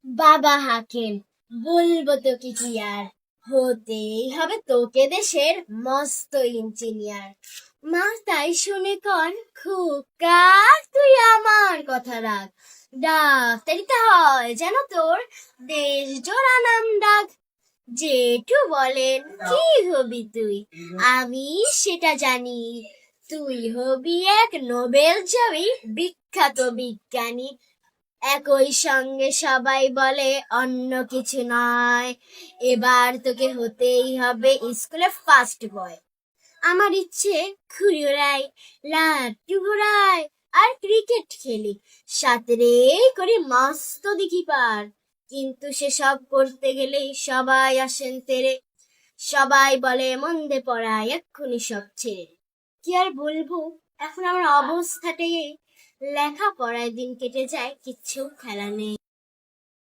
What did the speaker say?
বাবা হাকেম, বলবো তো কি আর, হতেই হবে তোকে দেশের মস্ত ইঞ্জিনিয়ার। মা তাই শুনে কন, খোকা তুই আমার কথা রাখ, ডাক্তারিতে হয় যেন তোর দেশ জোড়া নাম ডাক। জেঠু বলেন, কি হবি তুই? আমি সেটা জানি, তুই হবি এক নোবেল জয়ী বিখ্যাত বিজ্ঞানী। একই সঙ্গে সবাই বলে অন্য কিছু নয়, এবার তোকে হতেই হবে স্কুলে ফার্স্ট বয়। আমার ইচ্ছে ঘুড়ি ওড়াই, লাট্টু ঘোরাই, আর ক্রিকেট খেলি, সাঁতরে করি মস্ত দিঘি পার। কিন্তু সেসব করতে গেলেই সবাই আসেন তেরে, সবাই বলে মন্দে পড়ায় এক্ষুনি সব ছেড়ে। কি আর বলবো, এখন আমার অবস্থাটাই এই, লেখাপড়ায় দিন কেটে যায়, কিচ্ছু খেলা নেই।